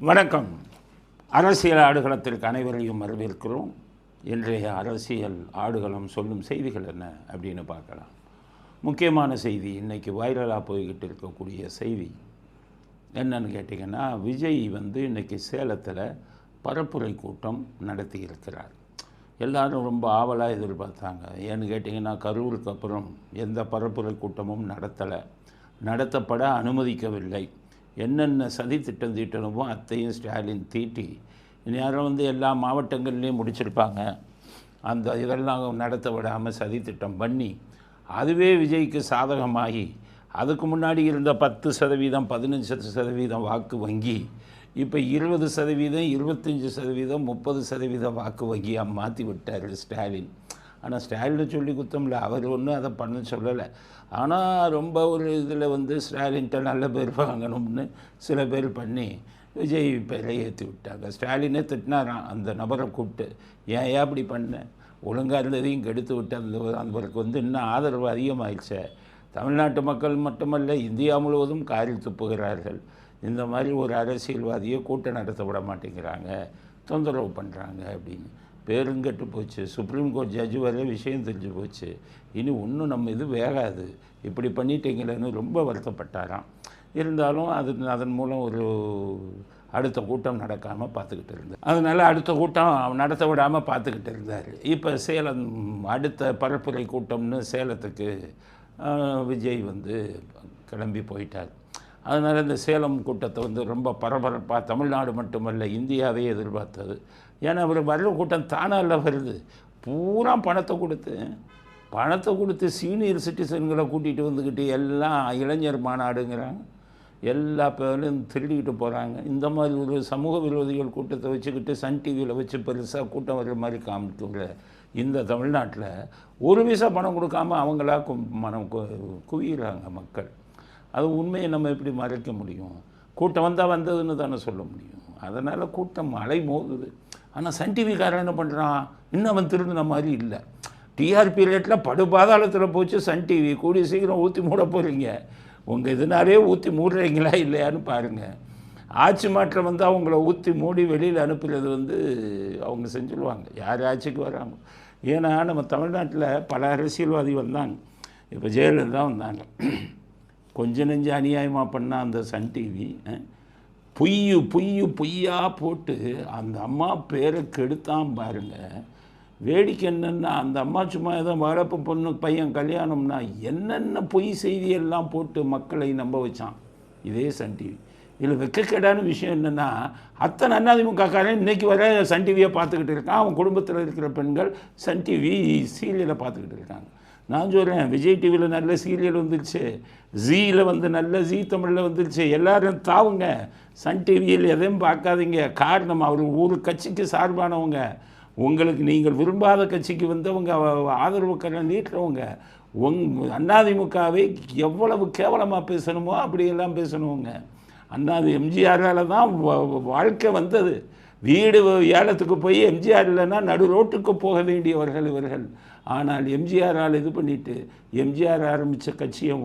வணக்கம். அரசியல் ஆடுகளத்திற்கு அனைவரையும் வரவேற்கிறோம். இன்றைய அரசியல் ஆடுகளம் சொல்லும் செய்திகள் என்ன அப்படின்னு பார்க்கலாம். முக்கியமான செய்தி, இன்றைக்கி வைரலாக போய்கிட்டு இருக்கக்கூடிய செய்தி என்னன்னு கேட்டிங்கன்னா, விஜய் இன்றைக்கி சேலத்தில் பரப்புரை கூட்டம் நடத்தி இருக்கிறார். எல்லோரும் ரொம்ப ஆவலாக எதிர்பார்த்தாங்க. ஏன்னு கேட்டிங்கன்னா, கரூருக்கு அப்புறம் எந்த பரப்புரை கூட்டமும் நடத்தப்பட அனுமதிக்கவில்லை. என்னென்ன சதி திட்டம் தீட்டணுமோ அத்தையும் ஸ்டாலின் தீட்டி நேரம் எல்லா மாவட்டங்கள்லேயும் முடிச்சிருப்பாங்க. அந்த இதெல்லாம் நடத்த விடாமல் சதி திட்டம் பண்ணி அதுவே விஜய்க்கு சாதகமாகி அதுக்கு முன்னாடி இருந்த 10%, 15% வாக்கு வங்கி இப்போ 20%, 25%, 30% வாக்கு வங்கியாக மாற்றி விட்டார் ஸ்டாலின். ஆனால் ஸ்டாலினை சொல்லி குத்தமில்ல, அவர் ஒன்றும் அதை பண்ண சொல்லலை. ஆனால் ரொம்ப ஒரு இதில் ஸ்டாலின்கிட்ட நல்ல பேர் வாங்கணும்னு சில பேர் பண்ணி விஜய் பேரை ஏற்றி விட்டாங்க. ஸ்டாலினே திட்டினாராம் அந்த நபரை கூப்பிட்டு, ஏன் அப்படி பண்ண, ஒழுங்காக இருந்ததையும் கெடுத்து விட்டு அவருக்கு இன்னும் ஆதரவு அதிகமாகிடுச்சே. தமிழ்நாட்டு மக்கள் மட்டுமல்ல, இந்தியா முழுவதும் காரில் துப்புகிறார்கள். இந்த மாதிரி ஒரு அரசியல்வாதியை கூட்டம் நடத்த விட மாட்டேங்கிறாங்க, தொந்தரவு பண்ணுறாங்க அப்படின்னு பேருங்கெட்டு போச்சு. சுப்ரீம் கோர்ட் ஜட்ஜு வரை விஷயம் தெரிஞ்சு போச்சு. இனி ஒன்றும் நம்ம இது வேகாது, இப்படி பண்ணிட்டீங்களேன்னு ரொம்ப வருத்தப்பட்டாராம். இருந்தாலும் அதன் மூலம் ஒரு அடுத்த கூட்டம் நடக்காமல் பார்த்துக்கிட்டு இருந்தார். அதனால் அடுத்த கூட்டம் நடத்த விடாமல் பார்த்துக்கிட்டு இருந்தார். இப்போ சேலம் அடுத்த பரப்புரை கூட்டம்னு சேலத்துக்கு விஜய் கிளம்பி போயிட்டார். அதனால் இந்த சேலம் கூட்டத்தை ரொம்ப பரபரப்பாக தமிழ்நாடு மட்டுமல்ல இந்தியாவே எதிர்பார்த்தது. ஏன்னா அவர் வர்ற கூட்டம் தானாக வருது, பூரா பணத்தை கொடுத்து சீனியர் சிட்டிசன்களை கூட்டிகிட்டு வந்துக்கிட்டு எல்லாம் இளைஞர் மாநாடுங்கிறாங்க, எல்லா பேரும் திருடிக்கிட்டு போகிறாங்க. இந்த மாதிரி ஒரு சமூக விரோதிகள் கூட்டத்தை வச்சுக்கிட்டு சன் டிவியில் வச்சு பெருசாக கூட்டம் வர்ற மாதிரி காமிக்கிற இந்த தமிழ்நாட்டில் ஒரு பைசா பணம் கொடுக்காமல் அவங்களா மனம் குவிகிறாங்க மக்கள். அது உண்மையை நம்ம எப்படி மறைக்க முடியும்? கூட்டம் வந்ததுன்னு தானே சொல்ல முடியும். அதனால் கூட்டம் அலை மோதுது. ஆனால் சன் டிவிக்காரன் என்ன பண்ணுறான், இன்னும் அவன் திருந்தின மாதிரி இல்லை. டிஆர்பி ரேட்டில் படுபாதாளத்தில் போச்சு சன் டிவி. கூடிய சீக்கிரம் ஊற்றி மூட போகிறீங்க. உங்கள் இதனாலே ஊற்றி மூடுறீங்களா இல்லையான்னு பாருங்கள். ஆட்சி மாற்றம் அவங்கள ஊற்றி மூடி வெளியில் அனுப்புறது அவங்க செஞ்சுடுவாங்க, யார் ஆட்சிக்கு வராங்க. ஏன்னா நம்ம தமிழ்நாட்டில் பல அரசியல்வாதி வந்தாங்க. இப்போ ஜெயலலிதா வந்தாங்க. கொஞ்சம் நெஞ்சு அநியாயமாக பண்ணால் அந்த சன் டிவி பொய்யா போட்டு அந்த அம்மா பேரை கெடுத்தான் பாருங்க. வேடிக்கை என்னென்னா, அந்த அம்மா சும்மா ஏதோ வளர்ப்பு பொண்ணு பையன் கல்யாணம்னா என்னென்ன பொய் செய்தியெல்லாம் போட்டு மக்களை நம்ப வச்சான் இதே சன் டிவி. இதில் வெக்கக்கேடான விஷயம் என்னென்னா, அத்தனை அதிமுகக்காரன் இன்றைக்கி வர சன் டிவியை பார்த்துக்கிட்டு இருக்கான். அவன் குடும்பத்தில் இருக்கிற பெண்கள் சன் டிவி சீரியலை பார்த்துக்கிட்டு இருக்காங்க. நான் சொல்கிறேன், விஜய் டிவியில் நல்ல சீரியல் வந்துருச்சு, ஜீயில் நல்ல ஜீ தமிழில் வந்துருச்சு. எல்லோரும் தாவுங்க, சன் டிவியில் எதையும் பார்க்காதீங்க. காரணம், அவர் ஒரு கட்சிக்கு சார்பானவங்க, உங்களுக்கு நீங்கள் விரும்பாத கட்சிக்கு அவங்க ஆதரவு கரம் நீட்டுறவங்க. அதிமுகவை எவ்வளவு கேவலமாக பேசணுமோ அப்படியெல்லாம் பேசணுங்க. எம்ஜிஆரால் தான் வாழ்க்கை வந்தது. வீடு ஏலத்துக்கு போய் எம்ஜிஆர் இல்லைன்னா நடு ரோட்டுக்கு போக வேண்டியவர்கள் இவர்கள். ஆனால் எம்ஜிஆரால் இது பண்ணிவிட்டு எம்ஜிஆர் ஆரம்பித்த கட்சியும்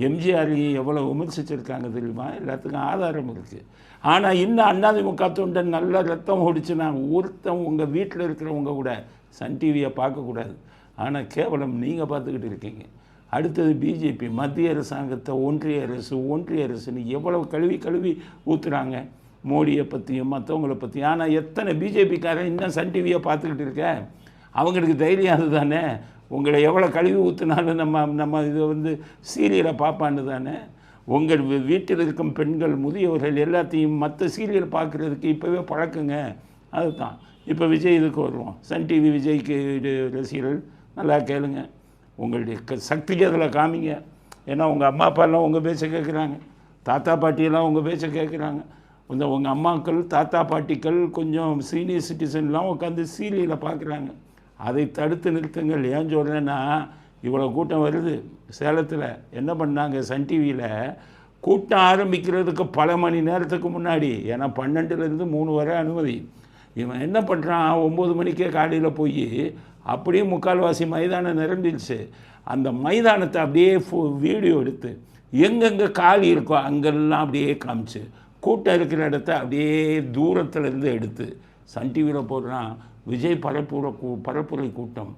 எம்ஜிஆரையும் எவ்வளோ விமர்சிச்சிருக்காங்க தெரியுமா? எல்லாத்துக்கும் ஆதாரம் இருக்குது. ஆனால் இன்னும் அதிமுக தொண்டன் நல்ல ரத்தம் ஓடிச்சுன்னா ஒருத்தன் உங்கள் வீட்டில் இருக்கிறவங்க கூட சன் டிவியை பார்க்கக்கூடாது. ஆனால் கேவலம் நீங்கள் பார்த்துக்கிட்டு இருக்கீங்க. அடுத்தது பிஜேபி, மத்திய அரசாங்கத்தை ஒன்றிய அரசுன்னு எவ்வளவு கழுவி ஊற்றுறாங்க மோடியை பற்றியும் மற்றவங்களை பற்றியும். ஆனால் எத்தனை பிஜேபிக்காரன் இன்னும் சன் டிவியை பார்த்துக்கிட்டு இருக்க? அவங்களுக்கு தைரியம் அது தானே. உங்களை எவ்வளோ கழுவி ஊற்றினாலும் நம்ம இதை சீரியலை பார்ப்பான்னு தானே. உங்கள் வீட்டில் இருக்கும் பெண்கள், முதியவர்கள் எல்லாத்தையும் மற்ற சீரியல் பார்க்குறதுக்கு இப்போவே பழக்குங்க. அதுதான். இப்போ விஜய் இதுக்கு வருவோம். சன் டிவி விஜய்க்கு ரசிகர்கள் நல்லா கேளுங்க, உங்களுடைய சக்திக்கு அதில் காமிங்க. ஏன்னா உங்கள் அம்மா அப்பாலாம் உங்கள் பேச்சை கேட்குறாங்க, தாத்தா பாட்டியெல்லாம் உங்கள் பேச்சை கேட்குறாங்க. உங்கள் அம்மாக்கள் தாத்தா பாட்டிகள் கொஞ்சம் சீனியர் சிட்டிசன்லாம் உட்காந்து சீரியலை பார்க்குறாங்க. அதை தடுத்து நிறுத்துங்கள். ஏன் சொல்கிறேன்னா, இவ்வளோ கூட்டம் வருது சேலத்தில். என்ன பண்ணாங்க, சன் டிவியில் கூட்டம் ஆரம்பிக்கிறதுக்கு பல மணி நேரத்துக்கு முன்னாடி, ஏன்னா 12லேருந்து 3 வரை அனுமதி. இவன் என்ன பண்ணுறான், 9 மணிக்கே காலையில் போய் அப்படியே முக்கால்வாசி மைதானம் நிரம்பிடுச்சு. அந்த மைதானத்தை அப்படியே வீடியோ எடுத்து எங்கெங்கே காலி இருக்கோ அங்கெல்லாம் அப்படியே காமிச்சு கூட்டம் இருக்கிற இடத்த அப்படியே தூரத்துலேருந்து எடுத்து சன் டிவியில் போடுறான். விஜய் பரப்புரை கூட்டம்,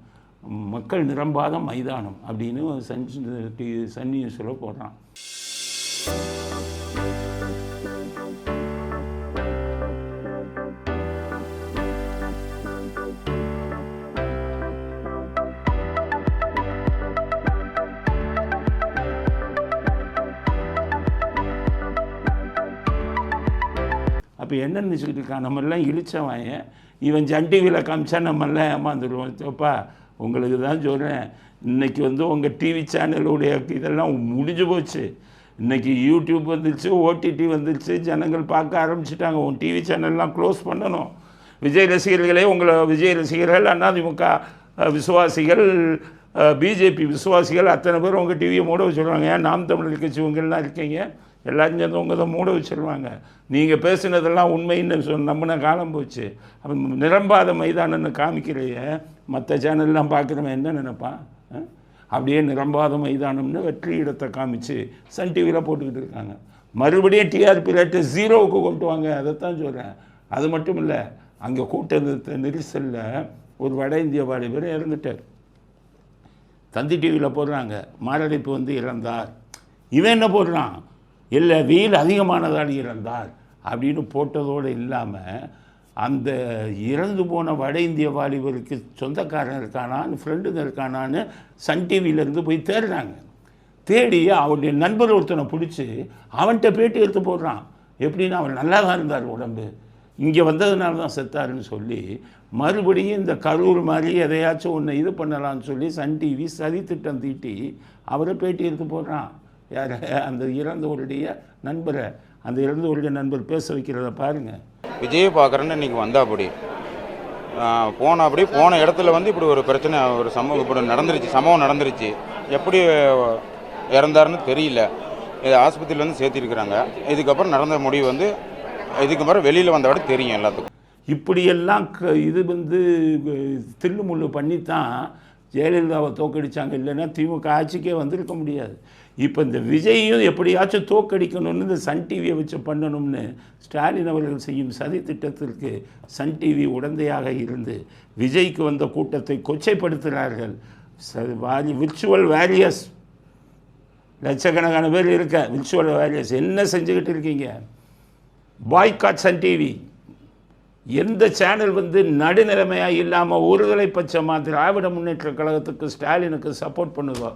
மக்கள் நிரம்பாத மைதானம் அப்படின்னு சன் நியூஸில் போடுறான். அப்போ என்ன நினச்சிக்கிட்டு இருக்கான், நம்மெல்லாம் இழிச்சவன், இவன் சன் டிவியில் காமிச்சா நம்மெல்லாம் ஏமாந்துடுவோம். அப்பா உங்களுக்கு தான் சொல்கிறேன், இன்றைக்கி உங்கள் டிவி சேனலுடைய இதெல்லாம் முடிஞ்சு போச்சு. இன்றைக்கி யூடியூப் வந்துருச்சு, ஓடிடி வந்துருச்சு, ஜனங்கள் பார்க்க ஆரம்பிச்சிட்டாங்க. உன் டிவி சேனல்லாம் க்ளோஸ் பண்ணணும். விஜய் ரசிகர்களே, விஜய் ரசிகர்கள், அதிமுக விசுவாசிகள், பிஜேபி விசுவாசிகள் அத்தனை பேர் உங்கள் டிவியை மூட வச்சுருவாங்க. ஏன் நாம் தமிழர் கட்சி உங்கள்லாம் இருக்கீங்க, எல்லாரும் சேர்ந்து உங்கள் தான் மூட வச்சுருவாங்க. நீங்கள் பேசுனதெல்லாம் உண்மைன்னு நம்பின காலம் போச்சு. அப்போ நிரம்பாத மைதானன்னு காமிக்கிறைய மற்ற சேனல்லாம் பார்க்குறவன் என்ன நினைப்பான்? அப்படியே நிரம்பாத மைதானம்னு வெற்றி இடத்தை காமிச்சு சன் டிவியில் போட்டுக்கிட்டு இருக்காங்க. மறுபடியும் டிஆர்பி ரேட்டு 0க்கு கொண்டு வாங்க. அதைத்தான் சொல்கிறேன். அது மட்டும் இல்லை, அங்கே கூட்ட நெரிசலில் ஒரு வட இந்திய வாலிபர் இறந்துட்டார். தந்தி டிவியில் போடுறாங்க, மாரடைப்பு இறந்தார். இவன் என்ன போடுறான், இல்லை வெயில் அதிகமானதால் இறந்தார் அப்படின்னு போட்டதோடு இல்லாமல் அந்த இறந்து போன வட இந்திய வாலிபருக்கு சொந்தக்காரன் இருக்கானான்னு, ஃப்ரெண்டுங்க இருக்கானான்னு சன் டிவியிலேருந்து போய் தேடுறாங்க. தேடி அவனுடைய நண்பர் ஒருத்தனை பிடிச்சி அவன்கிட்ட பேட்டி எடுத்து போடுறான். எப்படின்னா, அவன் நல்லா தான் இருந்தார், உடம்பு இங்கே வந்ததுனால தான் செத்தாருன்னு சொல்லி மறுபடியும் இந்த கரூர் மாதிரி எதையாச்சும் ஒன்று இது பண்ணலான்னு சொல்லி சன் டிவி சதி திட்டம் தீட்டி அவரை பேட்டி எடுத்து போடுறான். யார்? அந்த இறந்தவருடைய நண்பரை. அந்த இறந்தவருடைய நண்பர் பேச வைக்கிறத பாருங்கள். விஜயை பார்க்குறேன்னு இன்றைக்கி வந்தாப்படி போன இடத்துல இப்படி ஒரு பிரச்சனை, ஒரு சம்பவம் சம்பவம் நடந்துருச்சு. எப்படி இறந்தாருன்னு தெரியல. இது ஆஸ்பத்திரியில் சேர்த்திருக்கிறாங்க. இதுக்கப்புறம் நடந்த முடிவு இதுக்கப்புறம் வெளியில் வந்தவிட தெரியும் எல்லாத்துக்கும். இப்படியெல்லாம் இது தில்லுமுள்ளு பண்ணித்தான் ஜெயலலிதாவை தோக்கடிச்சாங்க. இல்லைன்னா திமுக ஆட்சிக்கே வந்திருக்க முடியாது. இப்போ இந்த விஜயையும் எப்படியாச்சும் தோக்கடிக்கணும்னு இந்த சன் டிவியை வச்சு பண்ணணும்னு ஸ்டாலின் அவர்கள் செய்யும் சதி திட்டத்திற்கு சன் டிவி உடந்தையாக இருந்து விஜய்க்கு வந்த கூட்டத்தை கொச்சைப்படுத்துகிறார்கள். விர்ச்சுவல் வேரியர்ஸ் லட்சக்கணக்கான பேர் இருக்க. விர்ச்சுவல் வேரியர்ஸ் என்ன செஞ்சுக்கிட்டு இருக்கீங்க? Boycott Sun TV. எந்த சேனல் நடுநிலைமையாக இல்லாமல் ஒருதலை பட்சமாக திராவிட முன்னேற்ற கழகத்துக்கு ஸ்டாலினுக்கு சப்போர்ட் பண்ணுதோ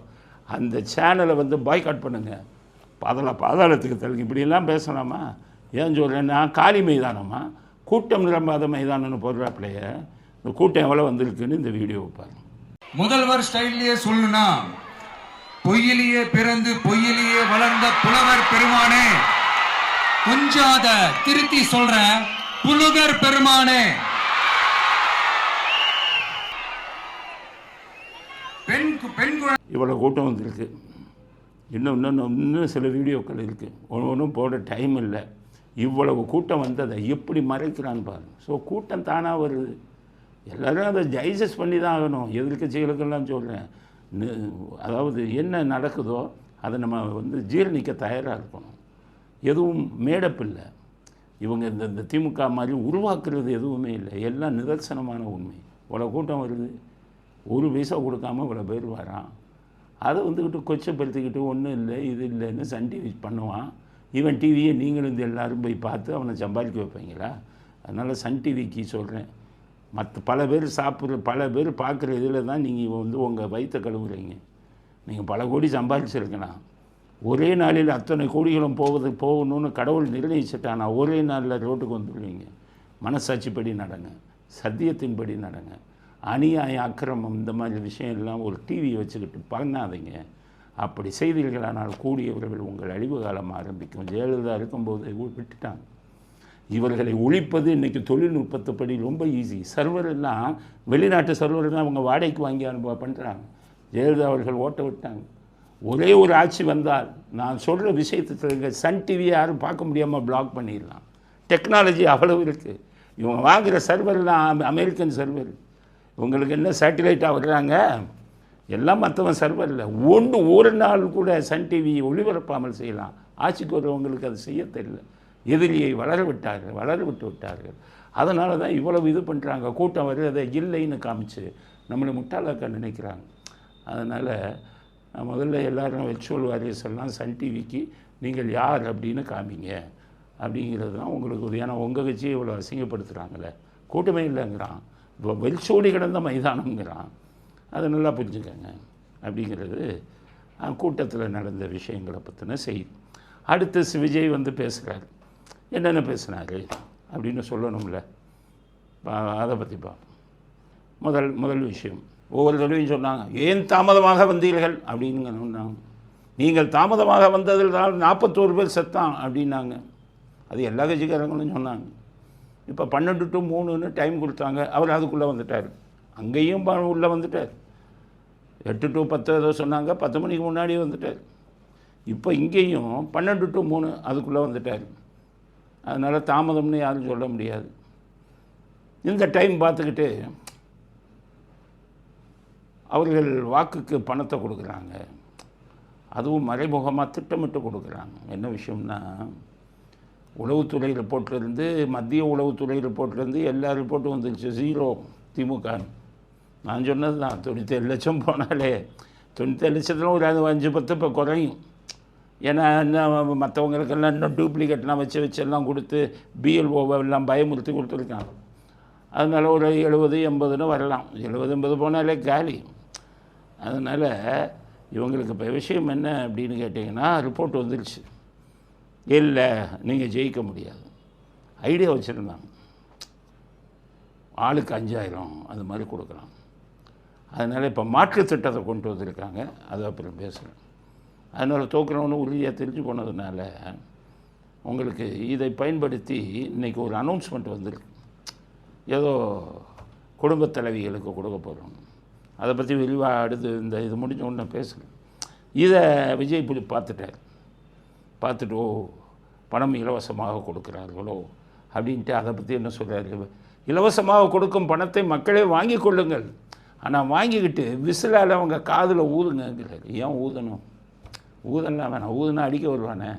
அந்த சேனலை பாய்காட் பண்ணுங்கள். பாதாளத்துக்கு தள்ளுங்க. இப்படியெல்லாம் பேசலாமா? ஏன் சொல்கிறேன்னா, காலி மைதானமா, கூட்டம் நிரம்பாத மைதானம்னு போடுறாப்பிலையே. இந்த கூட்டம் எவ்வளோ வந்திருக்குன்னு இந்த வீடியோவை பாருங்க. முதல்வர் ஸ்டைல்லையே சொல்லணும்னா, பொய்யிலேயே பிறந்து பொய்யிலேயே வளர்ந்த புலவர் பெருமானே, கொஞ்சம் அதை திருத்தி சொல்றேன், புலுகர் பெருமானே. இவ்வளோ கூட்டம் வந்திருக்கு. இன்னும் சில வீடியோக்கள் இருக்குது. ஒன்றும் போட டைம் இல்லை. இவ்வளவு கூட்டம் வந்ததை எப்படி மறைக்கிறான்னு பாருங்கள். ஸோ கூட்டம் தானாக வருது. எல்லோரும் அதை டைஜஸ்ட் பண்ணி தான் ஆகணும். எதிர்க்கட்சிகளுக்கெல்லாம் சொல்கிறேன், அதாவது என்ன நடக்குதோ அதை நம்ம ஜீரணிக்க தயாராக இருக்கணும். எதுவும் மேடப்பில்லை. இவங்க இந்த திமுக மாதிரி உருவாக்குறது எதுவுமே இல்லை. எல்லாம் நிதர்சனமான உண்மை. இவ்வளோ கூட்டம் வருது, ஒரு பைசா கொடுக்காமல் இவ்வளோ பேர் வரான். அதை கொச்சப்படுத்திக்கிட்டு ஒன்றும் இல்லை இது இல்லைன்னு சன் டிவி பண்ணுவான். இவன் டிவியை நீங்களும் எல்லோரும் போய் பார்த்து அவனை சம்பாதிக்க வைப்பீங்களா? அதனால் சன் டிவிக்கு சொல்கிறேன், மற்ற பல பேர் பார்க்குற இதில் தான் நீங்கள் உங்கள் வயிற்றை கழுவுறீங்க. நீங்கள் பல கோடி சம்பாதிச்சிருக்கலாம். ஒரே நாளில் அத்தனை கோடிகளும் போகணும்னு கடவுள் நிர்ணயிச்சிட்டானா ஒரே நாளில் ரோட்டுக்கு வந்துடுவீங்க. மனசாட்சிப்படி நடங்க, சத்தியத்தின்படி நடங்க. அநியாயம், அக்கிரமம், இந்த மாதிரி விஷயம் எல்லாம் ஒரு டிவியை வச்சுக்கிட்டு பண்ணாதீங்க. அப்படி செய்தீர்களானால் கூடிய விரைவில் உங்கள் அழிவு காலம் ஆரம்பிக்கும். ஜெயலலிதா இருக்கும்போது விட்டுட்டாங்க. இவர்களை ஒழிப்பது இன்றைக்கி தொழில்நுட்பத்தைப்படி ரொம்ப ஈஸி. சர்வர் எல்லாம் வெளிநாட்டு சர்வரெல்லாம் அவங்க வாடகைக்கு வாங்கி பண்ணுறாங்க. ஜெயலலிதா அவர்கள் ஓட்ட விட்டாங்க. ஒரே ஒரு ஆட்சி வந்தால் நான் சொல்கிற விஷயத்தை சன் டிவியை யாரும் பார்க்க முடியாமல் பிளாக் பண்ணிடலாம். டெக்னாலஜி அவ்வளவு இருக்குது. இவங்க வாங்குகிற சர்வர்லாம் அமெரிக்கன் சர்வர். இவங்களுக்கு என்ன சேட்டிலைட்டாக வர்றாங்க, எல்லாம் மற்றவன் சர்வரில். ஒரு நாள் கூட சன் டிவி ஒளிபரப்பாமல் செய்யலாம். ஆட்சிக்கு வரவங்களுக்கு அது செய்ய தெரியல. எதிரியை வளர விட்டு விட்டார்கள். அதனால தான் இவ்வளவு இது பண்ணுறாங்க. கூட்டம் வருவதை இல்லைன்னு காமிச்சு நம்மளை முட்டாளாக்க நினைக்கிறாங்க. அதனால் முதல்ல எல்லோரும் வெர்ச்சுவல் வாரியர்ஸ் எல்லாம் சன் டிவிக்கு நீங்கள் யார் அப்படின்னு காமிங்க அப்படிங்கிறது தான் உங்களுக்கு. ஏன்னா உங்கள் கட்சியை இவ்வளோ அசிங்கப்படுத்துகிறாங்களே, கூட்டமே இல்லைங்கிறான், வெறிச்சோடி கிடந்த மைதானங்கிறான். அதை நல்லா புரிஞ்சுக்கங்க அப்படிங்கிறது கூட்டத்தில் நடந்த விஷயங்களை பற்றின செய்தி. அடுத்து விஜய் வந்து பேசுகிறார். என்னென்ன பேசுனார் அப்படின்னு சொல்லணும்ல, அதை பற்றி பார்ப்போம். முதல் விஷயம், ஒவ்வொரு தடவையும் சொன்னாங்க, ஏன் தாமதமாக வந்தீர்கள் அப்படிங்க. நீங்கள் தாமதமாக வந்ததில் தான் 41 பேர் செத்தான் அப்படின்னாங்க. அது எல்லா கட்சிக்காரங்களும் சொன்னாங்க. இப்போ 12 to 3 டைம் கொடுத்தாங்க. அவர் அதுக்குள்ளே வந்துட்டார். அங்கேயும் உள்ளே வந்துட்டார். 8 to 10 ஏதோ சொன்னாங்க, 10 மணிக்கு முன்னாடியே வந்துட்டார். இப்போ இங்கேயும் 12 to 3 அதுக்குள்ளே வந்துட்டார். அதனால் தாமதம்னு யாரும் சொல்ல முடியாது. இந்த டைம் பார்த்துக்கிட்டு அவர்கள் வாக்குக்கு பணத்தை கொடுக்குறாங்க. அதுவும் மறைமுகமாக திட்டமிட்டு கொடுக்குறாங்க. என்ன விஷயம்னா, உளவுத்துறை ரிப்போர்ட்லேருந்து, மத்திய உளவுத்துறை ரிப்போர்ட்லேருந்து எல்லா ரிப்போர்ட்டும் வந்துருச்சு 0 திமுக. நான் சொன்னது தான், 97 லட்சம் போனாலே 97 லட்சத்தில் ஒரு 5-10 இப்போ குறையும். ஏன்னா இன்னும் மற்றவங்களுக்கெல்லாம் இன்னும் டூப்ளிகேட்லாம் வச்சு எல்லாம் கொடுத்து பிஎல்ஓவை எல்லாம் பயமுறுத்தி கொடுத்துருக்காங்க. அதனால் ஒரு 70-80ன்னு வரலாம். 70-80 போனாலே காலி. அதனால் இவங்களுக்கு இப்போ விஷயம் என்ன அப்படின்னு கேட்டிங்கன்னா, ரிப்போர்ட் வந்துருச்சு, இல்லை நீங்கள் ஜெயிக்க முடியாது. ஐடியா வச்சுருந்தாங்க, ஆளுக்கு 5000 அது மாதிரி கொடுக்குறாங்க. அதனால் இப்போ மாற்றுத் திட்டத்தை கொண்டு வந்திருக்காங்க. அதை அப்புறம் பேசுகிறேன். அதனால் தோக்குறவனு உறுதியாக தெரிஞ்சு போனதுனால உங்களுக்கு இதை பயன்படுத்தி இன்றைக்கி ஒரு அனௌன்ஸ்மெண்ட் வந்திருக்கு. ஏதோ குடும்பத் தலைவிகளுக்கு கொடுக்க போகிறோம். அதை பற்றி விரிவாக அடுத்து இது முடிஞ்ச உடனே பேசுகிறேன். இதை விஜய் இப்படி பார்த்துட்டு ஓ பணம் இலவசமாக கொடுக்குறார்களோ அப்படின்ட்டு அதை பற்றி என்ன சொல்கிறாரு, இலவசமாக கொடுக்கும் பணத்தை மக்களே வாங்கி கொள்ளுங்கள், ஆனால் வாங்கிக்கிட்டு விசிலால் அவங்க காதில் ஊதுங்கிறாரு. ஏன் ஊதணும்? ஊதலாம் வேணாம். ஊதுனா அடிக்க வருவானே.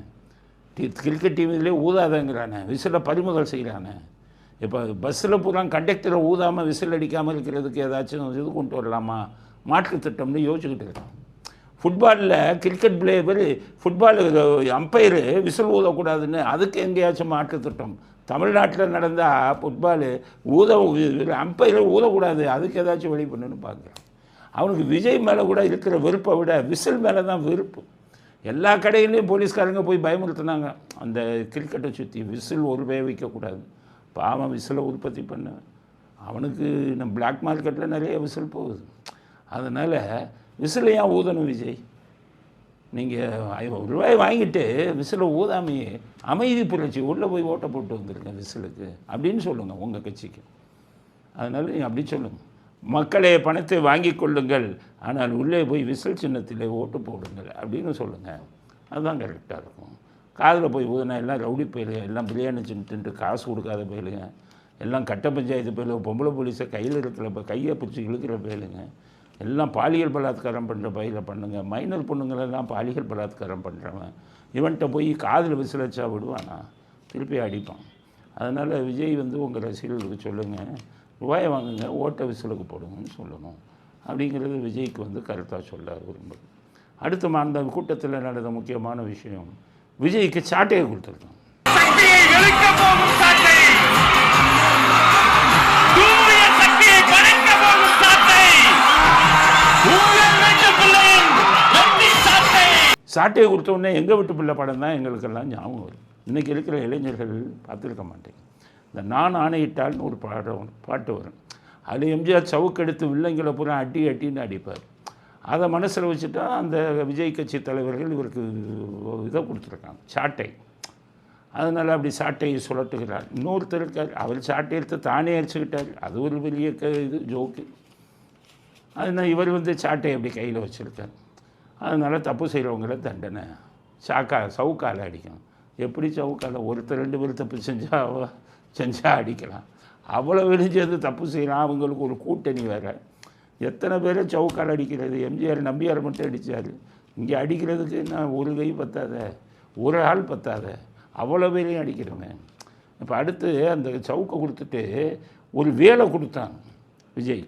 கிரிக்கெட் டீம்லேயே ஊதாதங்கிறானே, விசிலை பறிமுதல் செய்கிறானே. இப்போ பஸ்ஸில் பூரா கண்டக்டரை ஊதாமல் விசில் அடிக்காமல் இருக்கிறதுக்கு ஏதாச்சும் இது கொண்டு வரலாமா, மாற்று திட்டம்னு யோசிச்சுக்கிட்டு இருக்கான். ஃபுட்பாலில் கிரிக்கெட் பிளேயர் ஃபுட்பால் அம்பையரு விசில் ஊதக்கூடாதுன்னு அதுக்கு எங்கேயாச்சும் மாற்று திட்டம். தமிழ்நாட்டில் நடந்தால் ஃபுட்பாலு அம்பையரை ஊதக்கூடாது, அதுக்கு ஏதாச்சும் வழி பண்ணுன்னு பார்க்குறான். அவனுக்கு விஜய் மேலே கூட இருக்கிற வெறுப்பை விட விசில் மேலே தான் வெறுப்பு. எல்லா கடையிலையும் போலீஸ்காரங்க போய் பயமுறுத்தினாங்க அந்த கிரிக்கெட்டை சுற்றி, விசில் ஒரு பய வைக்கக்கூடாது. பாவம் விசிலை உற்பத்தி பண்ண அவனுக்கு நம்ம பிளாக் மார்க்கெட்டில் நிறைய விசில் போகுது. அதனால் விசிலை ஏன் ஊதணும் விஜய்? நீங்கள் ₹1 வாங்கிட்டு விசிலை ஊதாமையே அமைதி புரட்சி உள்ளே போய் ஓட்டை போட்டு வந்துருங்க விசிலுக்கு அப்படின்னு சொல்லுங்கள் உங்கள் கட்சிக்கு. அதனால் நீங்கள் அப்படி சொல்லுங்கள், மக்களே பணத்தை வாங்கி கொள்ளுங்கள், ஆனால் உள்ளே போய் விசில் சின்னத்திலே ஓட்டு போடுங்கள் அப்படின்னு சொல்லுங்கள். அதுதான் கரெக்டாக இருக்கும். காதில் போய் ஊதுனா எல்லாம் ரவுடி போயிடுங்க, எல்லாம் பிரியாணி தின்ட்டு காசு கொடுக்காத போயிடுங்க, எல்லாம் கட்ட பஞ்சாயத்து போயிடுங்க, பொம்பளை போலீஸை கையில் இருக்கிற கையை பிடிச்சி இழுக்கிற போயிடுங்க, எல்லாம் பாலியல் பலாத்காரம் பண்ணுற பயில பண்ணுங்கள். மைனர் பொண்ணுங்களெல்லாம் பாலியல் பலாத்காரம் பண்ணுறவன் இவன்கிட்ட போய் காதில் விசில் வச்சா விடுவானா, திருப்பி அடிப்பான். அதனால் விஜய் உங்கள் ரசிகர்களுக்கு சொல்லுங்கள், ரூபாயை வாங்குங்க, ஓட்ட விசிலுக்கு போடுங்கன்னு சொல்லணும் அப்படிங்கிறது விஜய்க்கு கருத்தாக சொல்ல விரும்புகிறேன். அடுத்து அந்த கூட்டத்தில் நடந்த முக்கியமான விஷயம், விஜய்க்கு சாட்டையை கொடுத்துருக்காங்க. சாட்டையை கொடுத்த உடனே எங்கள் வீட்டு பிள்ளை படம் தான் எங்களுக்கெல்லாம் ஞாபகம் வரும். இன்றைக்கி இருக்கிற இளைஞர்கள் பார்த்துருக்க மாட்டேங்க. இந்த நான் ஆணையிட்டால்னு ஒரு பாட்டு வரும். அதில் எம்ஜிஆர் சவுக்கெடுத்து வில்லைங்களை பூரா அட்டின்னு அடிப்பார். அதை மனசில் வச்சுட்டா அந்த விஜய் கட்சி தலைவர்கள் இவருக்கு இதை கொடுத்துருக்காங்க, சாட்டை. அதனால் அப்படி சாட்டையை சுழட்டுகிறார். இன்னொருத்தர் இருக்கார், அவர் சாட்டை எடுத்து தானே அடிச்சுக்கிட்டார். அது ஒரு பெரிய இது ஜோக்கு. அதனால் இவர் சாட்டை அப்படி கையில் வச்சுருக்கார். அதனால் தப்பு செய்கிறவங்கள தண்டனை சவுக்கால் அடிக்கணும். எப்படி சவுக்கால்? ஒருத்தர் 2 பேர் தப்பு செஞ்சால் அடிக்கலாம். அவ்வளோ விழிஞ்சது தப்பு செய்யலாம். அவங்களுக்கு ஒரு கூட்டணி வேறு. எத்தனை பேரை சவுக்கால் அடிக்கிறது? எம்ஜிஆர் நம்பியார் மட்டும் அடித்தார். இங்கே அடிக்கிறதுக்கு என்ன ஒரு கை பத்தாத, ஒரு ஆள் பத்தாத, அவ்வளோ பேரையும் அடிக்கிறோமே. இப்போ அடுத்து அந்த சவுக்கை கொடுத்துட்டு ஒரு வேலை கொடுத்தான் விஜய்.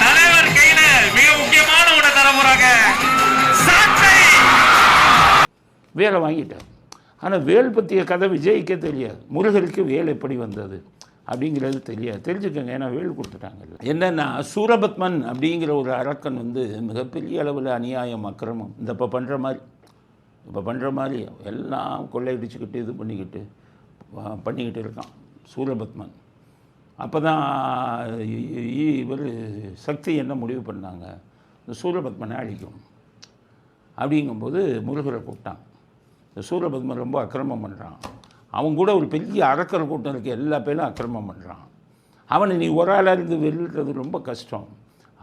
தலைவர் கையில மிக முக்கியமான ஒன்று தர போறாங்க, வேலை வாங்கிட்டார். ஆனால் வேல் பற்றிய கதை விஜய்க்கே தெரியாது. முருகருக்கு வேல் எப்படி வந்தது அப்படிங்கிறது தெரியாது. தெரிஞ்சுக்கோங்க, ஏன்னா வேல் கொடுத்துட்டாங்க. என்னென்னா சூரபத்மன் அப்படிங்கிற ஒரு அரக்கன் வந்து மிகப்பெரிய அளவில் அநியாயம் அக்கிரமம் இந்த இப்போ பண்ணுற மாதிரி எல்லாம் கொள்ளையடிச்சுக்கிட்டு இது பண்ணிக்கிட்டு இருக்கான் சூரபத்மன். அப்போ தான் இவர் சக்தி என்ன முடிவு பண்ணாங்க, இந்த சூரபத்மனை அழிக்கும் அப்படிங்கும்போது முருகரை கூப்பிட்டான். இந்த சூரபத்மன் ரொம்ப அக்கிரமம் பண்ணுறான். அவன் கூட ஒரு பெரிய அரக்கர் கூட்டம் இருக்குது, எல்லா பேரும் அக்கிரமம் பண்ணுறான். அவனை நீ ஒரு ஆளாக இருந்து வெல்லுறது ரொம்ப கஷ்டம்.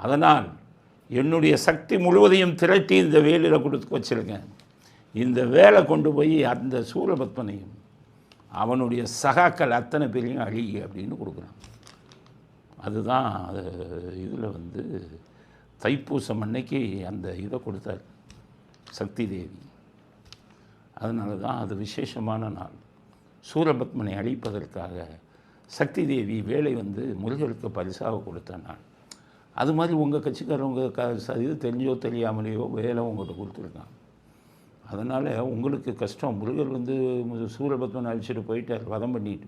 அதனால் என்னுடைய சக்தி முழுவதையும் திரட்டி இந்த வேலையில் கொடுத்து வச்சுருக்கேன். இந்த வேலை கொண்டு போய் அந்த சூரபத்மனையும் அவனுடைய சகாக்கள் அத்தனை பேரையும் அழிக அப்படின்னு கொடுக்குறான். அதுதான் அது இதில் வந்து தைப்பூசம் அன்னைக்கு அந்த இதை கொடுத்தார் சக்தி தேவி. அதனால தான் அது விசேஷமான நாள். சூரபத்மனை அழிப்பதற்காக சக்தி தேவி வேலை வந்து முருகருக்கு பரிசாக கொடுத்த நாள். அது மாதிரி உங்கள் கட்சிக்காரவங்க இது தெரிஞ்சோ தெரியாமலேயோ வேலை உங்கள்கிட்ட கொடுத்துருக்காங்க. அதனால் உங்களுக்கு கஷ்டம். முருகர் வந்து சூரபத்மனை அழிச்சிட்டு போயிட்டார், வதம் பண்ணிட்டு.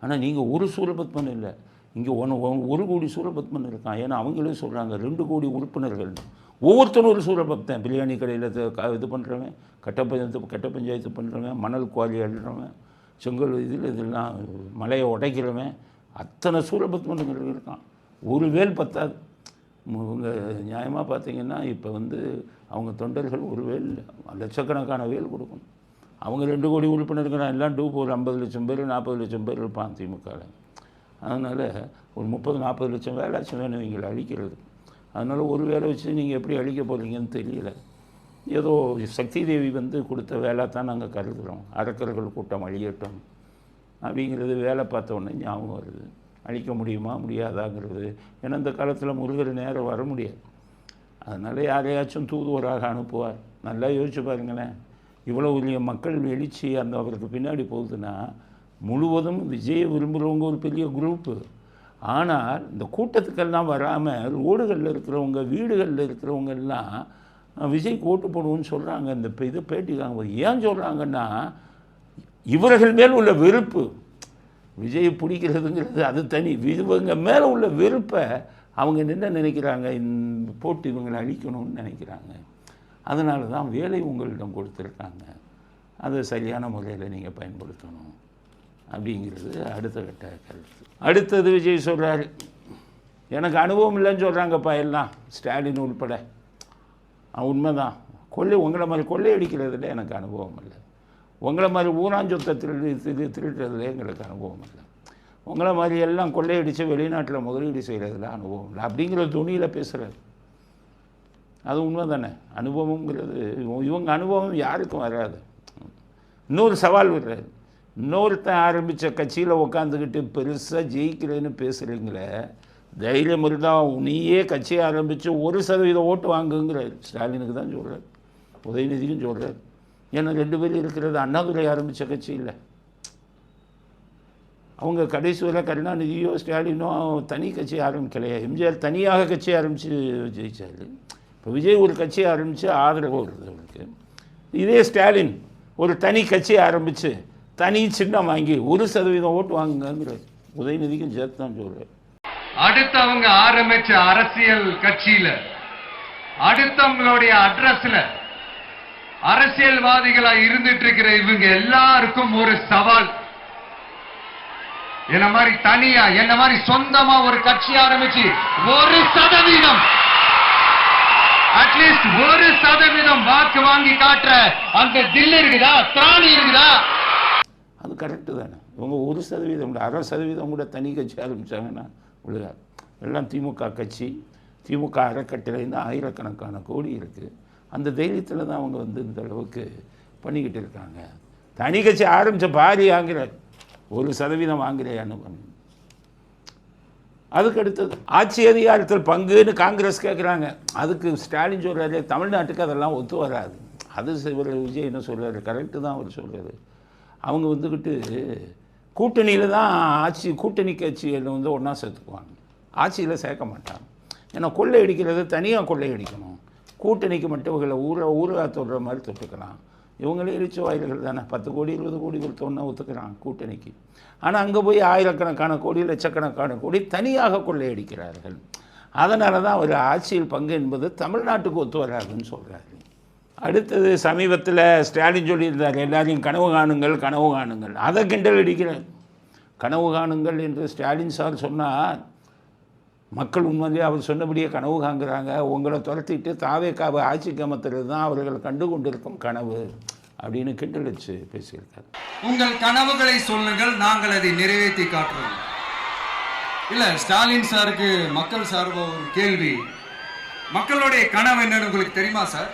ஆனால் நீங்கள் ஒரு சூரபத்மன் இல்லை, இங்கே 1 கோடி சூரபத்மன் இருக்கான். ஏன்னா அவங்களே சொல்கிறாங்க 2 கோடி உறுப்பினர்கள், ஒவ்வொருத்தரும் ஒரு சூரபக்தன். பிரியாணி கடையில் இது பண்ணுறவன், கட்ட பஞ்சாயத்து பண்ணுறவன், மணல் குவாரி அள்ளுறவன், செங்கல் இதெல்லாம் மலையை உடைக்கிறவன், அத்தனை சூரபத்மன்கள் இருக்கான். ஒரு வேல் பத்தாது. உங்கள் நியாயமாக பார்த்தீங்கன்னா இப்போ வந்து அவங்க தொண்டர்கள் ஒரு வேல் லட்சக்கணக்கான வேல் கொடுக்கணும். அவங்க 2 கோடி உறுப்பினர்கள் எல்லாம் ஒரு 50 லட்சம் பேர் 40 லட்சம் பேர் இருப்பான் திமுகவில். அதனால் ஒரு 30-40 லட்சம் வேலாச்சும் வேணும் இவங்களை அழிக்கிறது. அதனால் ஒரு வேலை வச்சு நீங்கள் எப்படி அழிக்க போகிறீங்கன்னு தெரியல. ஏதோ சக்தி தேவி வந்து கொடுத்த வேலை தான் நாங்கள் கருதுகிறோம். அரக்கர்கள் கூட்டம் அழியட்டும் அப்படிங்கிறது வேலை பார்த்த உடனே ஞாபகம் வருது. அழிக்க முடியுமா முடியாதாங்கிறது. ஏன்னா இந்த காலத்தில் முருகர் நேரம் வர முடியாது. அதனால் யாரையாச்சும் தூதுவராக அனுப்புவார். நல்லா யோசிச்சு பாருங்களேன். இவ்வளோ பெரிய மக்கள் எழுச்சி அந்த அவருக்கு பின்னாடி போகுதுன்னா முழுவதும் விஜயை விரும்புகிறவங்க ஒரு பெரிய குரூப்பு. ஆனால் இந்த கூட்டத்துக்கெல்லாம் வராமல் ரோடுகளில் இருக்கிறவங்க வீடுகளில் இருக்கிறவங்க எல்லாம் விஜய்க்கு ஓட்டு போடுவோன்னு சொல்கிறாங்க. இந்த இதை பேட்டிக்காங்க. ஏன் சொல்கிறாங்கன்னா இவர்கள் மேல் உள்ள வெறுப்பு. விஜயை பிடிக்கிறதுங்கிறது அது தனி. இவங்க மேலே உள்ள வெறுப்பை அவங்க என்ன நினைக்கிறாங்க, போட்டு இவங்களை அழிக்கணும்னு நினைக்கிறாங்க. அதனால தான் வேலை உங்களிடம் கொடுத்துருக்காங்க. அதை சரியான முறையில் நீங்கள் பயன்படுத்தணும் அப்படிங்கிறது அடுத்த கட்ட கருத்து. அடுத்தது விஜய் சொல்கிறாரு, எனக்கு அனுபவம் இல்லைன்னு சொல்கிறாங்கப்பா எல்லாம், ஸ்டாலின் உள்பட. உண்மைதான். உங்களை மாதிரி கொள்ளையடிக்கிறதுல எனக்கு அனுபவம் இல்லை. உங்களை மாதிரி ஊராஞ்சொத்தை திருடுறதுல எங்களுக்கு அனுபவம் இல்லை. உங்களை மாதிரி எல்லாம் கொள்ளையடித்து வெளிநாட்டில் முதலீடு செய்கிறதுல அனுபவம் இல்லை அப்படிங்கிற துணியில் பேசுகிறார். அது உண்மை தானே. அனுபவங்கிறது இவங்க அனுபவம் யாருக்கும் வராது. இன்னொரு சவால் விடுறாரு. இன்னொருத்தன் ஆரம்பித்த கட்சியில் உட்காந்துக்கிட்டு பெருசாக ஜெயிக்கிறேன்னு பேசுகிறீங்களே, தைரியம் இருந்தால் நீயே கட்சியை ஆரம்பித்து 1% ஓட்டு வாங்குங்கிறார். ஸ்டாலினுக்கு தான் சொல்கிறார், உதயநிதிக்கும் சொல்கிறார். ஏன்னா 2 பேர் இருக்கிறது அண்ணாதுரை ஆரம்பித்த கட்சி இல்லை. அவங்க கடைசி வரை கருணாநிதியோ ஸ்டாலினோ தனி கட்சி ஆரம்பிக்கலையா. எம்ஜிஆர் தனியாக கட்சி ஆரம்பித்து ஜெயிச்சார். இப்போ விஜய் ஒரு கட்சி ஆரம்பித்து ஆதரவு வருது அவருக்கு. இதே ஸ்டாலின் ஒரு தனி கட்சி ஆரம்பித்து தனி சின்னம் வாங்கி 1% ஓட்டு வாங்குங்கிறார். உதயநிதிக்கும் சேர்த்து தான் சொல்கிறார். அடுத்து அவங்க ஆரம்பிச்ச அரசியல் கட்சியில அடுத்தவங்களுடைய அட்ரஸ்ல அரசியல்வாதிகளா இருந்துட்டு இருக்கிற இவங்க எல்லாருக்கும் ஒரு சவால். என்ன மாதிரி தனியா என்ன மாதிரி சொந்தமா ஒரு கட்சி ஆரம்பிச்சு 1% அட்லீஸ்ட் 1% வாக்கு வாங்கி காட்டுற அந்த தில் இருக்குதா, திராணி இருக்குதா? அது கரெக்டு தானே. இவங்க 1% 1/2% கூட தனி கட்சி ஆரம்பித்தாங்கன்னா விழுகாது. எல்லாம் திமுக கட்சி. திமுக அறக்கட்டளைன்னு ஆயிரக்கணக்கான கோடி இருக்குது. அந்த தைரியத்தில் தான் அவங்க வந்து இந்த அளவுக்கு பண்ணிக்கிட்டு இருக்காங்க. தனி கட்சி ஆரம்பித்த பாதி வாங்குறார், 1% வாங்குறையான்னு பண்ணு. அதுக்கு அடுத்தது ஆட்சி அதிகாரத்தில் பங்குன்னு காங்கிரஸ் கேட்குறாங்க. அதுக்கு ஸ்டாலின் சொல்கிறாரு, தமிழ்நாட்டுக்கு அதெல்லாம் ஒத்து வராது. அது விஜய் என்ன சொல்கிறாரு, கரெக்டு தான் அவர் சொல்கிறாரு. அவங்க வந்துக்கிட்டு கூட்டணியில் தான் கூட்டணி கட்சிகள் வந்து ஒன்றா சேர்த்துக்குவாங்க, ஆட்சியில் சேர்க்க மாட்டாங்க. ஏன்னா கொள்ளையடிக்கிறது தனியாக கொள்ளையடிக்கணும், கூட்டணிக்கு மட்டும் இவங்களை ஊராக தொடுற மாதிரி தொட்டுக்கலாம். இவங்களே இழிச்ச வாயில்கள் தானே, 10 கோடி 20 கோடி கொடுத்தோன்னா ஒத்துக்கிறான் கூட்டணிக்கு. ஆனால் அங்கே போய் ஆயிரக்கணக்கான கோடி லட்சக்கணக்கான கோடி தனியாக கொள்ளையடிக்கிறார்கள். அதனால தான் அவர் ஆட்சியில் பங்கு என்பது தமிழ்நாட்டுக்கு ஒத்து வராதுன்னு சொல்கிறாரு. அடுத்தது சமீபத்தில் ஸ்டாலின் சொல்லியிருந்தார், எல்லாரையும் கனவு காணுங்கள் கனவு காணுங்கள். அதை கிண்டல் அடிக்கிறார். கனவு காணுங்கள் என்று ஸ்டாலின் சார் சொன்னார். மக்கள் உண்மையிலே அவர் சொன்னபடியே கனவு காண்கிறாங்க. உங்களை துரத்திட்டு தாவேக்காவை ஆட்சிக்கு அமர்த்துறது தான் அவர்கள் கண்டு கொண்டிருக்கும் கனவு அப்படின்னு கிண்டல் வச்சு பேசியிருக்காரு. உங்கள் கனவுகளை சொல்லுங்கள், நாங்கள் அதை நிறைவேற்றி காட்டுறோம். இல்ல, ஸ்டாலின் சாருக்கு மக்கள் சார்பா ஒரு கேள்வி. மக்களுடைய கனவு என்னன்னு உங்களுக்கு தெரியுமா சார்?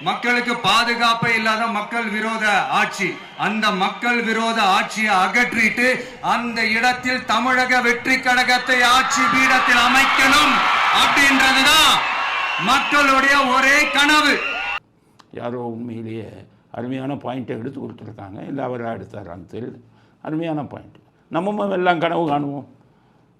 மக்களுக்கு பாதுகாப்பே இல்லாத மக்கள் விரோத ஆட்சி. அந்த மக்கள் விரோத ஆட்சியை அகற்றிட்டு அந்த இடத்தில் தமிழக வெற்றி கழகத்தை ஆட்சி பீடத்தில் அமைக்கணும் அப்படின்றதுதான் மக்களுடைய ஒரே கனவு. யாரோ உண்மையிலேயே அருமையான பாயிண்ட்டை எடுத்து கொடுத்துருக்காங்க. இல்லை அவராக எடுத்தார் அந்த அருமையான பாயிண்ட். நம்ம எல்லாம் கனவு காணுவோம்.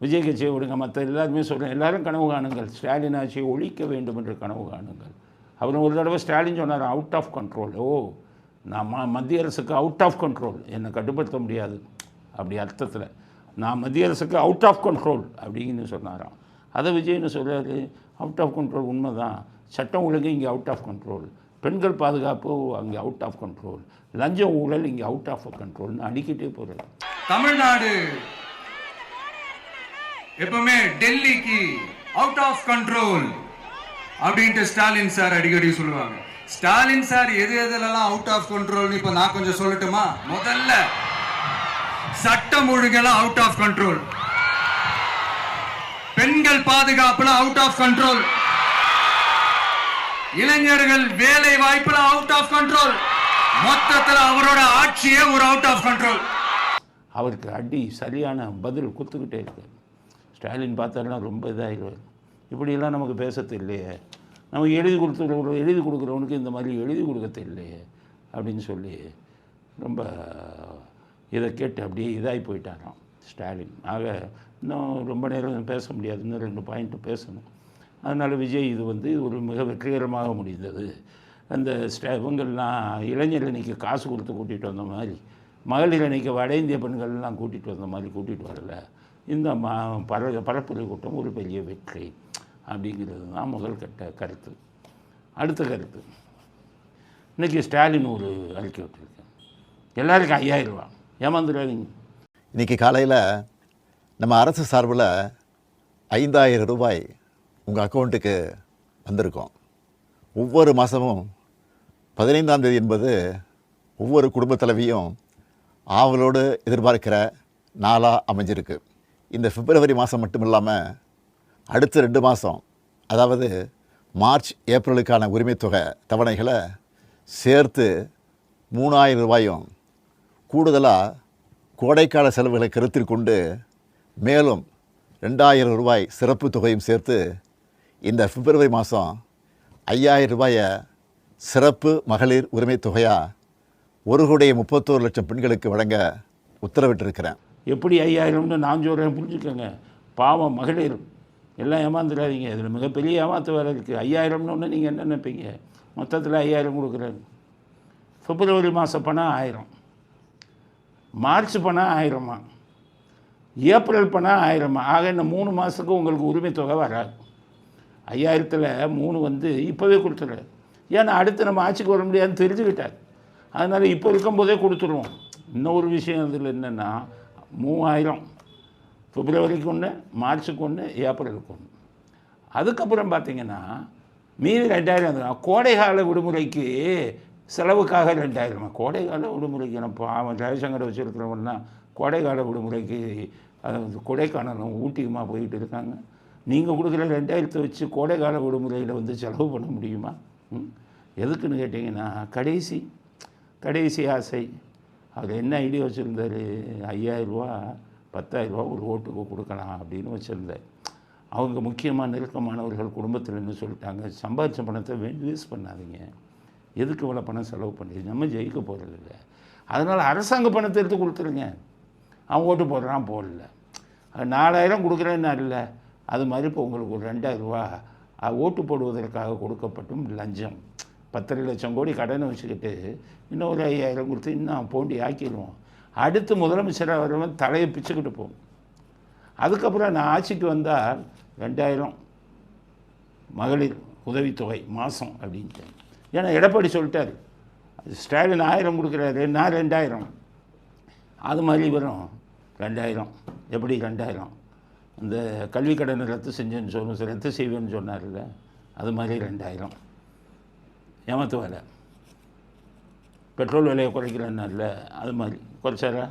விஜய் கட்சியை விடுங்க, மற்ற எல்லாருமே சொல்கிறேன், எல்லாரும் கனவு காணுங்கள். ஸ்டாலின் ஆட்சியை ஒழிக்க வேண்டும் என்று கனவு காணுங்கள். அவர் ஒரு தடவை ஸ்டாலின் சொன்னார், அவுட் ஆஃப் கண்ட்ரோல். நான் மத்திய அரசுக்கு அவுட் ஆஃப் கண்ட்ரோல், என்னை கட்டுப்படுத்த முடியாது அப்படி அர்த்தத்தில். நான் மத்திய அரசுக்கு அவுட் ஆஃப் கண்ட்ரோல் அப்படின்னு சொன்னாராம். அதை விஜய்னு சொல்கிறாரு, அவுட் ஆஃப் கண்ட்ரோல் உண்மை தான். சட்டம் ஒழுங்கு இங்கே அவுட் ஆஃப் கண்ட்ரோல், பெண்கள் பாதுகாப்பு அங்கே அவுட் ஆஃப் கண்ட்ரோல், லஞ்சம் ஊழல் இங்கே அவுட் ஆஃப் கண்ட்ரோல்னு அடிக்கிட்டே போகிறார். தமிழ்நாடு எப்பவுமே டெல்லிக்கு அவுட் ஆஃப் கண்ட்ரோல் அப்படின்ட்டு ஸ்டாலின் சார் அடிக்கடி சொல்லுவாங்க. ஸ்டாலின் சார் எதெல்லாம் அவுட் ஆஃப் கண்ட்ரோல் இப்ப நான் கொஞ்சம் சொல்லட்டுமா? முதல்ல சட்டம் ஒழுங்கெல்லாம் அவுட் ஆஃப் கண்ட்ரோல், பெண்கள் பாதுகாப்புல அவுட் ஆஃப் கண்ட்ரோல், இளைஞர்கள் வேலை வாய்ப்புல அவுட் ஆஃப் கண்ட்ரோல், மொத்தத்தில் அவரோட ஆட்சியே ஒரு அவுட் ஆஃப் கண்ட்ரோல். அவருக்கு அடி சரியான பதில் கொடுத்துக்கிட்டே இருக்கு. ஸ்டாலின் பார்த்தாருன்னா ரொம்ப இதாகிடுவார். இப்படியெல்லாம் நமக்கு பேச தெரியலையே, நமக்கு எழுதி கொடுக்குறவனுக்கு இந்த மாதிரி எழுதி கொடுக்க தெரியலையே அப்படின்னு சொல்லி ரொம்ப இதை கேட்டு அப்படியே இதாகி போயிட்டாராம் ஸ்டாலின். ஆக இன்னும் ரொம்ப நேரம் பேச முடியாது, இன்னும் 2 பாயிண்ட்டு பேசணும். அதனால் விஜய் இது வந்து ஒரு மிக வெற்றிகரமாக முடிந்தது. அந்த இவங்கள்லாம் இளைஞர் அன்னைக்கு காசு கொடுத்து கூட்டிகிட்டு வந்த மாதிரி, மகளிர் அன்னைக்கு வட இந்திய பெண்கள்லாம் கூட்டிகிட்டு வந்த மாதிரி கூட்டிகிட்டு வரல. இந்த பரப்புரை கூட்டம் ஒரு பெரிய வெற்றி அப்படிங்கிறது தான் முதல் கருத்து. அடுத்த கருத்து, இன்றைக்கி ஸ்டாலின் ஒரு அறிக்கை விட்டுருக்கேன், எல்லாருக்கும் 5000 ரூபா ஏமாந்துடாதீங்க. இன்றைக்கி காலையில் நம்ம அரசு சார்பில் 5000 ரூபாய் உங்கள் அக்கௌண்ட்டுக்கு வந்திருக்கோம். ஒவ்வொரு மாதமும் 15ஆம் தேதி என்பது ஒவ்வொரு குடும்பத் தலைவியும் ஆவலோடு எதிர்பார்க்கிற நாளாக அமைஞ்சிருக்கு. இந்த பிப்ரவரி மாதம் மட்டும் இல்லாமல் அடுத்த 2 மாதம், அதாவது மார்ச் ஏப்ரலுக்கான உரிமைத்தொகை தவணைகளை சேர்த்து 3000 ரூபாயும், கூடுதலாக கோடைக்கால செலவுகளை கருத்தில் கொண்டு மேலும் 2000 ரூபாய் சிறப்பு தொகையும் சேர்த்து இந்த பிப்ரவரி மாதம் 5000 ரூபாயை சிறப்பு மகளிர் உரிமை தொகையாக 1,31 லட்சம் பெண்களுக்கு வழங்க உத்தரவிட்டிருக்கிறேன். எப்படி 5000ன்னு நான் சொல்கிறேன், புரிஞ்சுக்கோங்க. பாவம் மகளிர் எல்லாம் ஏமாந்துடாதீங்க. இதில் மிகப்பெரிய ஏமாத்து வேறு இருக்குது. 5000ன்னு ஒன்று நீங்கள் என்ன நினைப்பீங்க? மொத்தத்தில் 5000 கொடுக்குறாரு. பிப்ரவரி மாதம் பணம் 1000, மார்ச் பணம் 1000, ஏப்ரல் பணம் 1000. ஆக இந்த 3 மாதத்துக்கு உங்களுக்கு உரிமை தொகை வராது. 5000ல் 3 வந்து இப்போவே கொடுத்துறாரு. ஏன்னா அடுத்து நம்ம ஆட்சிக்கு வர முடியாதுன்னு தெரிஞ்சுக்கிட்டார். அதனால் இப்போ இருக்கும்போதே கொடுத்துருவோம். இன்னொரு விஷயம் இதில் என்னென்னா, 3000 பிப்ரவரிக்கு 1, மார்ச்சுக்கு 1, ஏப்ரலுக்கு 1. அதுக்கப்புறம் பார்த்திங்கன்னா மீதி 2000. கோடைகால விடுமுறைக்கு செலவுக்காக 2000. கோடைகால விடுமுறைக்கு நம்ம ஜெயசங்கரை வச்சுருக்கிறவன்னா கோடைகால விடுமுறைக்கு கொடைக்கானலும் ஊட்டியுமா போயிட்டு இருக்காங்க. நீங்கள் கொடுக்குற 2000 வச்சு கோடைகால விடுமுறையில் வந்து செலவு பண்ண முடியுமா? எதுக்குன்னு கேட்டிங்கன்னா கடைசி ஆசை. அவர் என்ன ஐடியா வச்சுருந்தார், 5000 ரூபா 10,000 ரூபா ஒரு ஓட்டுக்கு கொடுக்கலாம் அப்படின்னு வச்சுருந்தார். அவங்க முக்கியமாக நெருக்கமானவர்கள் குடும்பத்தில் என்ன சொல்லிட்டாங்க, சம்பாதிச்ச பணத்தை வேஸ்ட் பண்ணாதீங்க, எதுக்கு இவ்வளோ பணம் செலவு பண்ணி நம்ம ஜெயிக்க போகிறது இல்லை. அதனால் அரசாங்க பணத்தை எடுத்து கொடுத்துருங்க. அவன் ஓட்டு போடுறான் போடல, 4000 கொடுக்குறேன்னு இல்லை. அது மாதிரி இப்போ உங்களுக்கு ஒரு 2000 ரூபா ஓட்டு போடுவதற்காக கொடுக்கப்பட்டும் லஞ்சம். 10 லட்சம் கோடி கடனை வச்சுக்கிட்டு இன்னும் ஒரு 5000 கொடுத்து இன்னும் போண்டி ஆக்கிடுவோம். அடுத்து முதலமைச்சராக வரவன் தலையை பிச்சுக்கிட்டு போகும். அதுக்கப்புறம் நான் ஆட்சிக்கு வந்தால் 2000 மகளிர் உதவித்தொகை மாதம் அப்படின்ட்டு. ஏன்னா எடப்பாடி சொல்லிட்டார், ஸ்டாலின் 1000 கொடுக்குறாரு, நான் 2000. அது மாதிரி வரும் 2000. எப்படி 2000? இந்த கல்வி கடனை ரத்து செஞ்சேன்னு ரத்து செய்வேன்னு சொன்னார்ல, அது மாதிரி 2000 ஏமாத்து வேலை. பெட்ரோல் விலையை குறைக்கிறேன்னார்ல, அது மாதிரி குறைச்சாரா?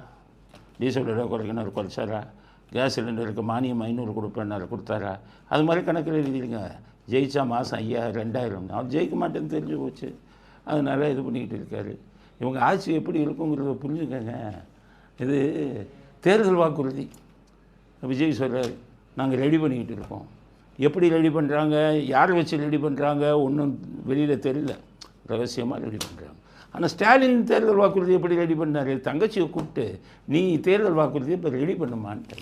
டீசல் விலையை குறைக்கணும் குறைச்சாரா? கேஸ் சிலிண்டருக்கு மானியம் 500 கொடுப்பேன்னாரு, கொடுத்தாரா? அது மாதிரி கணக்கில் எழுதிடுங்க. ஜெயிச்சா மாதம் 2000. அவர் ஜெயிக்க மாட்டேன்னு தெரிஞ்சு போச்சு, அதனால் இது பண்ணிக்கிட்டு இருக்காரு. இவங்க ஆட்சி எப்படி இருக்குங்கிறத புரிஞ்சுக்கங்க. இது தேர்தல் வாக்குறுதி. விஜய் சொல்கிறார், நாங்கள் ரெடி பண்ணிக்கிட்டு இருக்கோம். எப்படி ரெடி பண்ணுறாங்க, யாரை வச்சு ரெடி பண்ணுறாங்க ஒன்றும் வெளியில் தெரியல, ரகசியமாக ரெடி பண்ணுறாங்க. ஆனால் ஸ்டாலின் தேர்தல் வாக்குறுதி எப்படி ரெடி பண்ணார்? தங்கச்சியை கூப்பிட்டு நீ தேர்தல் வாக்குறுதி இப்போ ரெடி பண்ணுமான்ட்டு.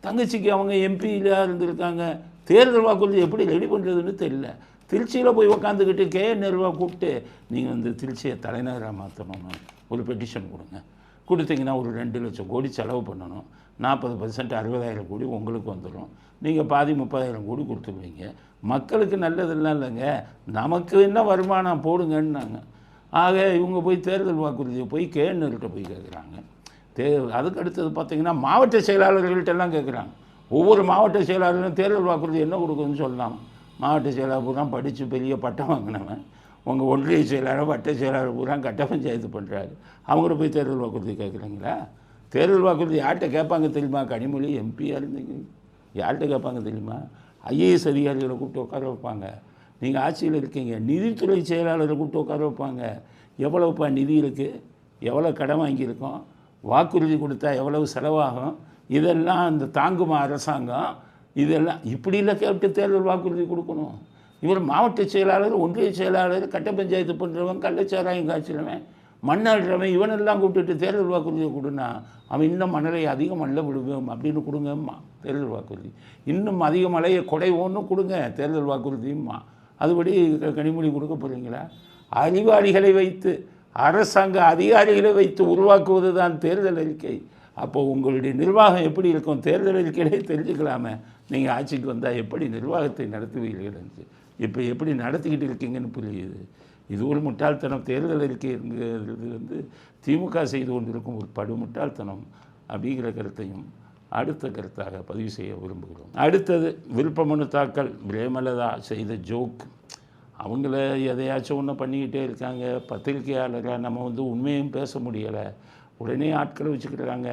தங்கச்சிக்கு அவங்க எம்பியில் இருந்திருக்காங்க, தேர்தல் வாக்குறுதி எப்படி ரெடி பண்ணுறதுன்னு தெரியல. திருச்சியில் போய் உக்காந்துக்கிட்டு KN நேருவை கூப்பிட்டு நீங்கள் வந்து திருச்சியை தலைநகராக மாற்றணும்னு ஒரு பெட்டிஷன் கொடுங்க. கொடுத்தீங்கன்னா ஒரு 2 லட்சம் கோடி செலவு பண்ணணும், 40% 60,000 கோடி உங்களுக்கு வந்துடும். நீங்கள் பாதி 30,000 கோடி கொடுத்துருவீங்க. மக்களுக்கு நல்லதெல்லாம் இல்லைங்க, நமக்கு என்ன வருமானம் போடுங்கன்னாங்க. ஆக இவங்க போய் தேர்தல் வாக்குறுதியை போய் KN நேருகிட்ட போய் கேட்குறாங்க. அதுக்கு அடுத்தது பார்த்திங்கன்னா மாவட்ட செயலாளர்கள்ட்டெல்லாம் கேட்குறாங்க. ஒவ்வொரு மாவட்ட செயலாளரும் தேர்தல் வாக்குறுதி என்ன கொடுக்குதுன்னு சொல்லலாம். மாவட்ட செயலாளர் பூரா படித்து பெரிய பட்டம் வாங்கினவன், உங்கள் ஒன்றிய செயலாளர் வட்ட செயலாளர் பூரா கட்ட பஞ்சாயத்து பண்ணுறாரு. அவங்கள போய் தேர்தல் வாக்குறுதி கேட்குறீங்களா? தேர்தல் வாக்குறுதி யார்கிட்ட கேட்பாங்க தெரியுமா? கனிமொழி எம்பியாக இருந்தீங்க, யார்கிட்ட கேட்பாங்க தெரியுமா? IAS அதிகாரிகளை கூப்பிட்டு உட்கார வைப்பாங்க. நீங்கள் ஆட்சியில் இருக்கீங்க, நிதித்துறை செயலாளரை கூப்பிட்டு உட்கார வைப்பாங்க. எவ்வளோப்பா நிதி இருக்குது, எவ்வளோ கடன் வாங்கியிருக்கோம், வாக்குறுதி கொடுத்தா எவ்வளவு செலவாகும், இதெல்லாம் அந்த தாங்குமா அரசாங்கம், இதெல்லாம் இப்படிலாம் கேட்டு தேர்தல் வாக்குறுதி கொடுக்கணும். இவர் மாவட்ட செயலாளர், ஒன்றிய செயலாளர், கட்ட பஞ்சாயத்து பண்ணுறவன், கள்ளச்சாராயம் காய்ச்சிறவன், மண்ணாடுறவன், இவனெல்லாம் கூப்பிட்டுட்டு தேர்தல் வாக்குறுதியை கொடுனா அவன் இன்னும் மணலை அதிக மழை விடுவோம் அப்படின்னு கொடுங்கம்மா தேர்தல் வாக்குறுதி. இன்னும் அதிக மழையை குடைவோன்னு கொடுங்க தேர்தல் வாக்குறுதியும்மா. அதுபடி கனிமொழி கொடுக்க போகிறீங்களா? அறிவாளிகளை வைத்து, அரசாங்க அதிகாரிகளை வைத்து உருவாக்குவது தான் தேர்தல் அறிக்கை. அப்போது உங்களுடைய நிர்வாகம் எப்படி இருக்கும் தேர்தல் அறிக்கையிலே தெரிஞ்சுக்கலாமே. நீங்கள் ஆட்சிக்கு வந்தால் எப்படி நிர்வாகத்தை நடத்துவீர்கள், இப்போ எப்படி நடத்திக்கிட்டு இருக்கீங்கன்னு புரியுது. இது ஒரு முட்டாள்தனம். தேர்தல் அறிக்கைங்கிறது வந்து திமுக செய்து கொண்டிருக்கும் ஒரு படு முட்டாள்தனம் அப்படிங்கிற கருத்தையும் அடுத்த கருத்தாக பதிவு செய்ய விரும்புகிறோம். அடுத்தது விருப்ப மனு தாக்கல். பிரேமலதா செய்த ஜோக். அவங்கள எதையாச்சும் ஒன்று பண்ணிக்கிட்டே இருக்காங்க. பத்திரிகையாளராக நம்ம வந்து உண்மையும் பேச முடியலை, உடனே ஆட்களை வச்சுக்கிறாங்க,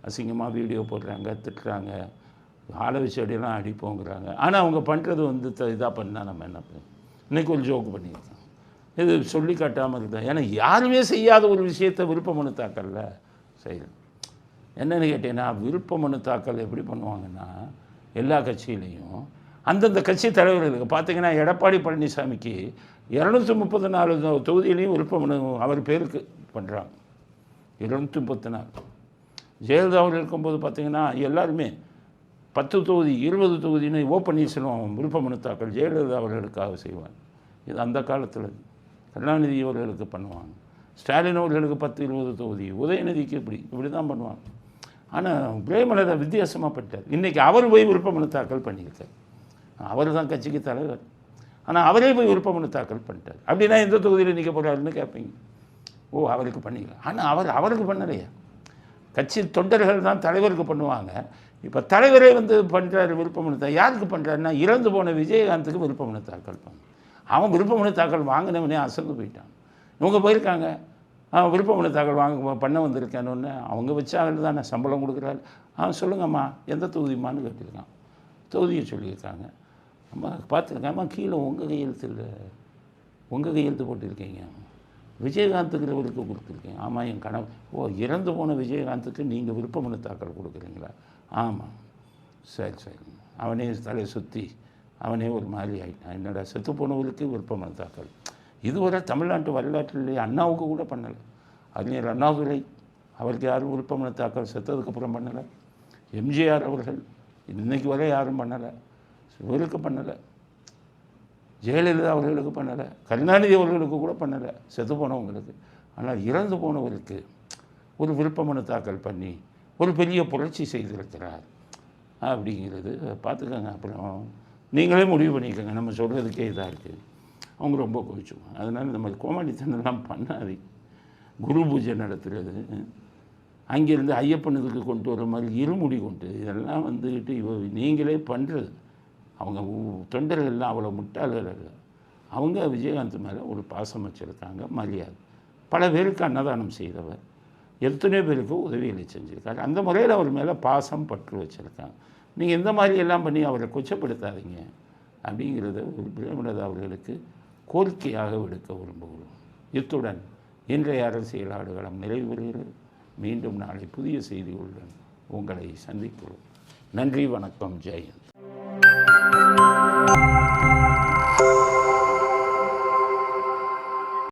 அசிங்கமாக வீடியோ போடுறாங்க, திட்டுறாங்க, ஆளை வச்சு அடியெல்லாம் அடிப்போங்கிறாங்க. ஆனால் அவங்க பண்ணுறது வந்து இதாக பண்ணால் நம்ம என்ன பண்ணுவோம்? இன்றைக்கி ஒரு ஜோக்கு பண்ணியிருக்கோம். இது சொல்லி காட்டாமல் இருந்தால், ஏன்னா யாருமே செய்யாத ஒரு விஷயத்தை விருப்ப மனு தாக்கல்ல செய்யணும். என்னென்னு கேட்டீங்கன்னா, விருப்ப மனு தாக்கல் எப்படி பண்ணுவாங்கன்னா, எல்லா கட்சியிலையும் அந்தந்த கட்சி தலைவர்களுக்கு பார்த்திங்கன்னா, எடப்பாடி பழனிசாமிக்கு 234 தொகுதியிலையும் விருப்ப மனு அவர் பேருக்கு பண்ணுறாங்க. 234. ஜெயலலிதா அவர்கள் இருக்கும்போது பார்த்திங்கன்னா எல்லாருமே 10 தொகுதி 20 தொகுதின்னு பன்னீர்செல்வம் விருப்ப மனு தாக்கல் ஜெயலலிதா அவர்களுக்காக செய்வாங்க. இது அந்த காலத்தில். கருணாநிதி அவர்களுக்கு பண்ணுவாங்க, ஸ்டாலின் அவர்களுக்கு 10-20 தொகுதி, உதயநிதிக்கு இப்படி தான் பண்ணுவாங்க. ஆனால் பிரேமலதா வித்தியாசமாக பட்டார். இன்றைக்கி அவர் போய் விருப்ப மனு தாக்கல் பண்ணியிருக்கார். அவர் தான் கட்சிக்கு தலைவர், ஆனால் அவரே போய் விருப்ப மனு தாக்கல் பண்ணிட்டார். அப்படின்னா எந்த தொகுதியில் நிற்க போகிறாருன்னு கேட்பீங்க. ஓ, அவருக்கு பண்ணிக்கலாம். ஆனால் அவருக்கு பண்ணலையா? கட்சி தொண்டர்கள் தான் தலைவருக்கு பண்ணுவாங்க. இப்போ தலைவரே வந்து பண்ணுறாரு விருப்ப மனு தாக்கல். யாருக்கு பண்ணுறாருன்னா, இறந்து போன விஜயகாந்துக்கு விருப்ப மனு தாக்கல் பண்ண. அவன் விருப்ப மனு தாக்கல் வாங்கினவனே அசந்து போயிட்டான். இவங்க போயிருக்காங்க, அவன் விருப்ப மனு தாக்கல் பண்ண வந்திருக்கானோன்னு அவங்க வச்சாங்க தானே சம்பளம் கொடுக்குறாரு. அவன் சொல்லுங்கம்மா எந்த தொகுதிம்மான்னு கேட்டிருக்கான். தொகுதியை சொல்லியிருக்காங்க. அம்மா பார்த்துருக்காம்மா, கீழே உங்கள் கையெழுத்து இல்லை, உங்கள் கையெழுத்து போட்டிருக்கீங்க, விஜயகாந்துக்கிறவருக்கு கொடுத்துருக்கேன். ஆமாம், என் கனவு. ஓ, இறந்து போன விஜயகாந்துக்கு நீங்கள் விருப்ப மனு தாக்கல் கொடுக்குறீங்களா? ஆமாம், சரி சரி. அவனே தலையை சுற்றி அவனே ஒரு மாதிரி ஆகிட்டான். என்னடா செத்து போனவருக்கு விருப்ப மனு தாக்கல். இதுவரை தமிழ்நாட்டு வரலாற்றிலேயே அண்ணாவுக்கு கூட பண்ணலை. அறிஞர் அண்ணாதுரை அவருக்கு யாரும் விருப்பமனு தாக்கல் செத்ததுக்கப்புறம் பண்ணலை. எம்ஜிஆர் அவர்கள் இன்னைக்கு வரை யாரும் பண்ணலை. இவருக்கு பண்ணலை. ஜெயலலிதா அவர்களுக்கு பண்ணலை. கருணாநிதி அவர்களுக்கு கூட பண்ணலை, செத்து போனவங்களுக்கு. ஆனால் இறந்து போனவருக்கு ஒரு விருப்பமனு தாக்கல் பண்ணி ஒரு பெரிய புரட்சி செய்திருக்கிறார் அப்படிங்கிறது பார்த்துக்கோங்க. அப்புறம் நீங்களே முடிவு பண்ணிக்கோங்க. நம்ம சொல்கிறதுக்கே இதாக இருக்குது. அவங்க ரொம்ப கோவிச்சுவாங்க. அதனால் இந்த மாதிரி கோமாளித்தனம்லாம் பண்ணாதீங்க. குரு பூஜை நடத்துகிறது, அங்கேருந்து ஐயப்பனுக்கு கொண்டு வர மாதிரி இருமுடி கொண்டு இதெல்லாம் வந்துக்கிட்டு நீங்களே பண்ணுறது. அவங்க தொண்டர்கள்லாம் அவ்வளோ முட்டாள்கள் இல்லை. அவங்க விஜயகாந்த் மேலே ஒரு பாசம் வச்சுருக்காங்க, மரியாதை. பல பேருக்கு அன்னதானம் செய்தவர், எத்தனையோ பேருக்கு உதவிகளை செஞ்சுருக்காரு. அந்த முறையில் அவர் மேலே பாசம் பற்று வச்சுருக்காங்க. நீங்கள் இந்த மாதிரி எல்லாம் பண்ணி அவரை கொச்சப்படுத்தாதீங்க அப்படிங்கிறத ஒரு பிரேமலதா அவர்களுக்கு கோரிக்கையாக விடுக்க விரும்புகிறோம். இத்துடன் இன்றைய அரசியல் ஆடுகளம் நிறைவு பெறுகிறது. மீண்டும் நாளை புதிய செய்திகளுடன் உங்களை சந்திக்கிறோம். நன்றி, வணக்கம், ஜெயந்த்.